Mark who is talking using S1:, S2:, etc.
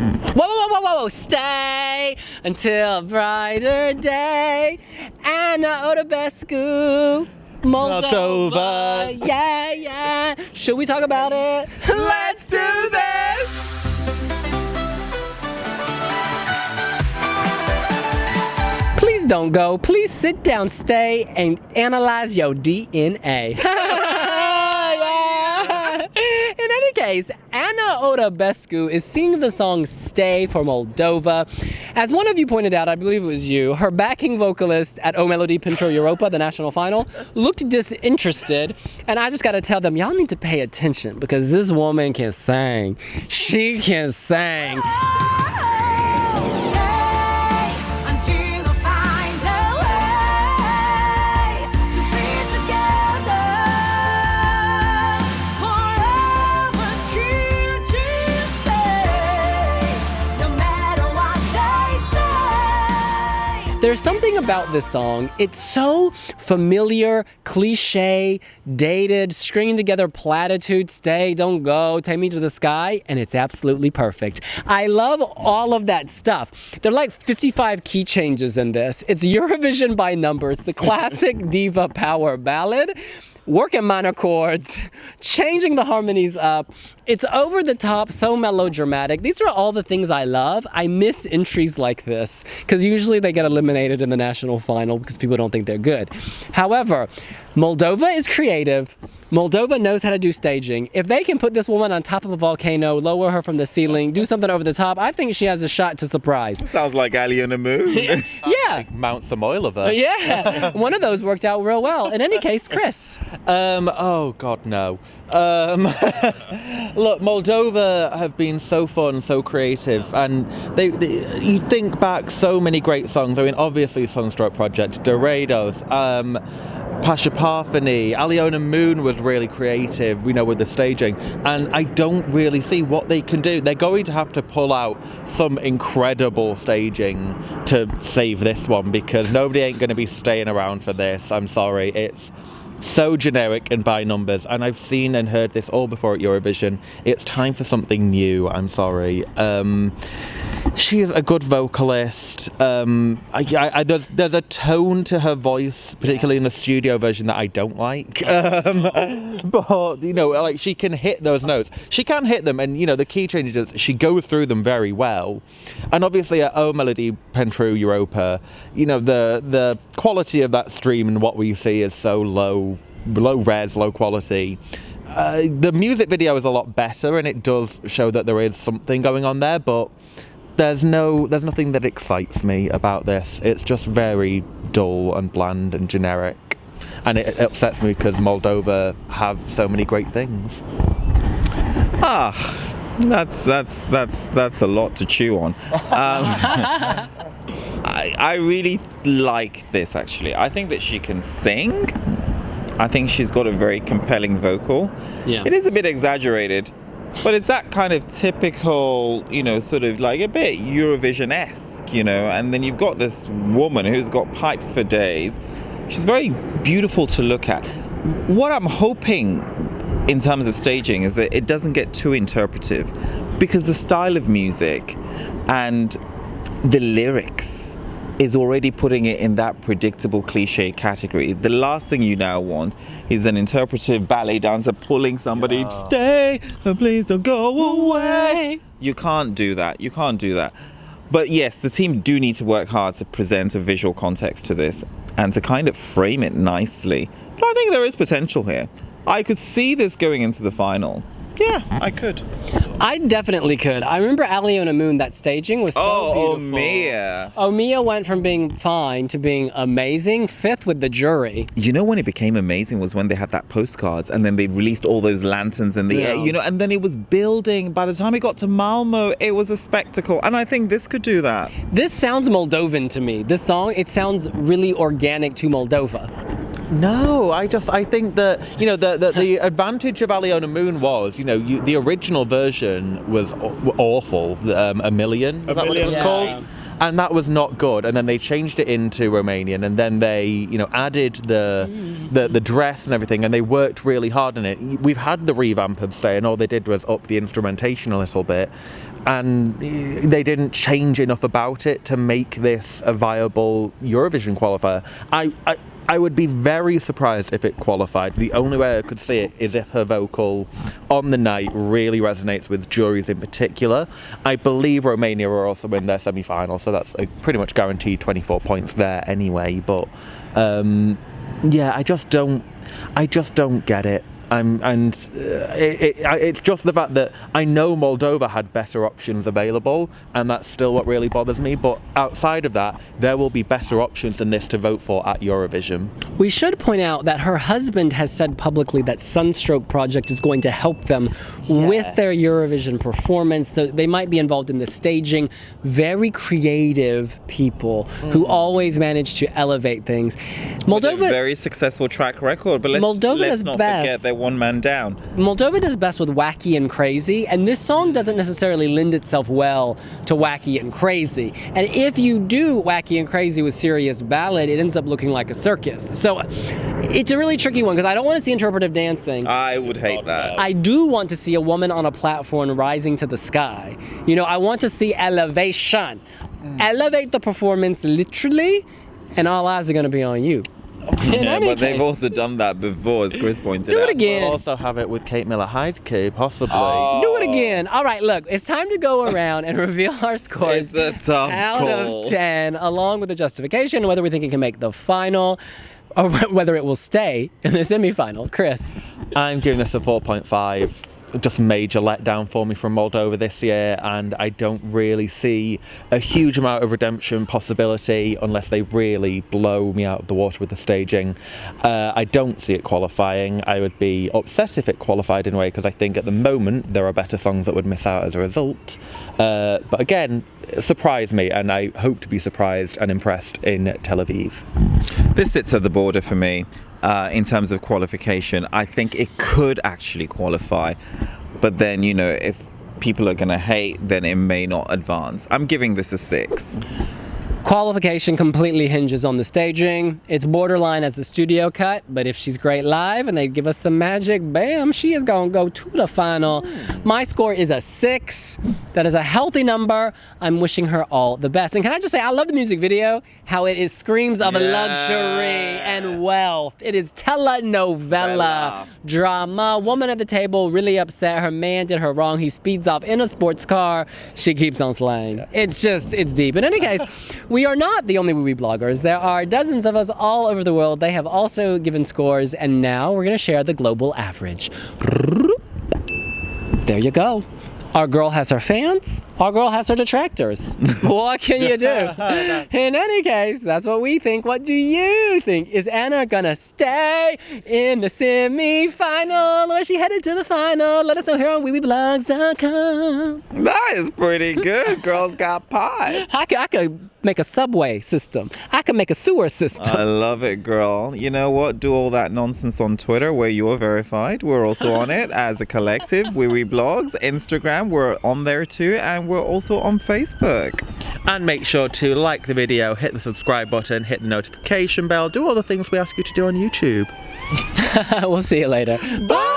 S1: Whoa, stay until a brighter day. Anna Odobescu, Moldova. Yeah. Should we talk about it? Let's do this! Please don't go. Please sit down, stay, and analyze your DNA. In any case, Anna Odobescu is singing the song Stay for Moldova. As one of you pointed out, I believe it was you, her backing vocalist at O Melody Pentru Europa, the national final, looked disinterested. And I just gotta tell them, y'all need to pay attention because this woman can sing. She can sing. There's something about this song. It's so familiar, cliche, dated, stringing together platitudes, stay, don't go, take me to the sky, and it's absolutely perfect. I love all of that stuff. There are like 55 key changes in this. It's Eurovision by numbers, the classic diva power ballad. Working minor chords, changing the harmonies up. It's over the top, so melodramatic. These are all the things I love. I miss entries like this because usually they get eliminated in the national final because people don't think they're good. However, Moldova is creative. Moldova knows how to do staging. If they can put this woman on top of a volcano, lower her from the ceiling, do something over the top, I think she has a shot to surprise.
S2: Sounds like Ali on the moon.
S1: Yeah.
S3: Mount some oil of her.
S1: Yeah. One of those worked out real well. In any case, Chris.
S3: Oh God, no. Look, Moldova have been so fun, so creative, and you think back so many great songs. I mean, obviously Sunstroke Project, Dorados, Pasha Parfany, Aliona Moon was really creative, with the staging, and I don't really see what they can do. They're going to have to pull out some incredible staging to save this one because nobody ain't going to be staying around for this. I'm sorry, it's so generic and by numbers, and I've seen and heard this all before at Eurovision. It's time for something new. I'm sorry. She is a good vocalist. There's a tone to her voice, particularly in the studio version, that I don't like. But she can hit those notes. She can hit them, and the key changes. She goes through them very well. And obviously at O Melody Pentru Europa, the quality of that stream and what we see is so low res, low quality. The music video is a lot better, and it does show that there is something going on there, but there's nothing that excites me about this. It's just very dull and bland and generic, and it upsets me because Moldova have so many great things.
S2: That's a lot to chew on. I really like this, actually. I think that she can sing. I think she's got a very compelling vocal.
S1: Yeah.
S2: It is a bit exaggerated, but it's that kind of typical, sort of like a bit Eurovision-esque, and then you've got this woman who's got pipes for days. She's very beautiful to look at. What I'm hoping in terms of staging is that it doesn't get too interpretive, because the style of music and the lyrics is already putting it in that predictable cliche category. The last thing you now want is an interpretive ballet dancer pulling somebody, stay, please don't go away. You can't do that. But yes, the team do need to work hard to present a visual context to this and to kind of frame it nicely. But I think there is potential here. I could see this going into the final. Yeah, I could.
S1: I definitely could. I remember Aliona Moon, that staging was so beautiful. Omia went from being fine to being amazing, fifth with the jury.
S2: When it became amazing was when they had that postcards and then they released all those lanterns in the air, and then it was building. By the time it got to Malmo, it was a spectacle. And I think this could do that.
S1: This sounds Moldovan to me. This song, it sounds really organic to Moldova.
S3: No, I think that, the advantage of Aliona Moon was, the original version was awful. A Million, is that what it was called? And that was not good. And then they changed it into Romanian, and then they, added the dress and everything, and they worked really hard on it. We've had the revamp of Stay, and all they did was up the instrumentation a little bit. and they didn't change enough about it to make this a viable Eurovision qualifier. I would be very surprised if it qualified. The only way I could see it is if her vocal on the night really resonates with juries in particular. I believe Romania are also in their semi-final, so that's a pretty much guaranteed 24 points there anyway. But yeah, I just don't get it. It's just the fact that I know Moldova had better options available, and that's still what really bothers me. But outside of that, there will be better options than this to vote for at Eurovision.
S1: We should point out that her husband has said publicly that Sunstroke Project is going to help them with their Eurovision performance. They might be involved in the staging. Very creative people who always manage to elevate things.
S2: Moldova, with a very successful track record, but let's not forget they're one man down.
S1: Moldova does best with wacky and crazy, and this song doesn't necessarily lend itself well to wacky and crazy. And if you do wacky and crazy with serious ballad, it ends up looking like a circus. So it's a really tricky one because I don't want to see interpretive dancing.
S2: I would hate that.
S1: I do want to see a woman on a platform rising to the sky. You know, I want to see elevation. Elevate the performance literally, and all eyes are going to be on you.
S2: Yeah, but they've also done that before, as Chris pointed out.
S1: Do it again.
S3: We'll also have it with Kate Miller-Heidke, possibly.
S1: Do it again. All right, look, it's time to go around and reveal our scores
S2: It's a tough
S1: out
S2: call.
S1: of 10, along with the justification, whether we think it can make the final, or whether it will stay in the semifinal. Chris?
S3: I'm giving this a 4.5. Just major letdown for me from Moldova this year, and I don't really see a huge amount of redemption possibility unless they really blow me out of the water with the staging. I don't see it qualifying. I would be upset if it qualified in a way, because I think at the moment there are better songs that would miss out as a result. But again, surprise me, and I hope to be surprised and impressed in Tel Aviv.
S2: This sits at the border for me. In terms of qualification, I think it could actually qualify, but then, you know, if people are going to hate, then it may not advance. I'm giving this a 6.
S1: Qualification completely hinges on the staging. It's borderline as a studio cut, but if she's great live and they give us the magic, bam, she is going to go to the final. My score is a 6. That is a healthy number. I'm wishing her all the best. And can I just say, I love the music video, how it screams of luxury and wealth. It is telenovela drama. Woman at the table really upset. Her man did her wrong. He speeds off in a sports car. She keeps on slaying. It's deep. In any case, we are not the only Wiwi bloggers. There are dozens of us all over the world. They have also given scores, and now we're going to share the global average. There you go. Our girl has her fans. Our girl has her detractors. What can you do? In any case, that's what we think. What do you think? Is Anna gonna stay in the semi-final, or is she headed to the final? Let us know here on wiwibloggs.com.
S2: That is pretty good. Girls got pie.
S1: I could make a subway system. I could make a sewer system.
S2: I love it, girl. You know what? Do all that nonsense on Twitter where you are verified. We're also on it as a collective. WIWIBLOGGS. Instagram, we're on there too. And we're also on Facebook.
S3: And make sure to like the video, hit the subscribe button, hit the notification bell, do all the things we ask you to do on YouTube.
S1: We'll see you later. Bye!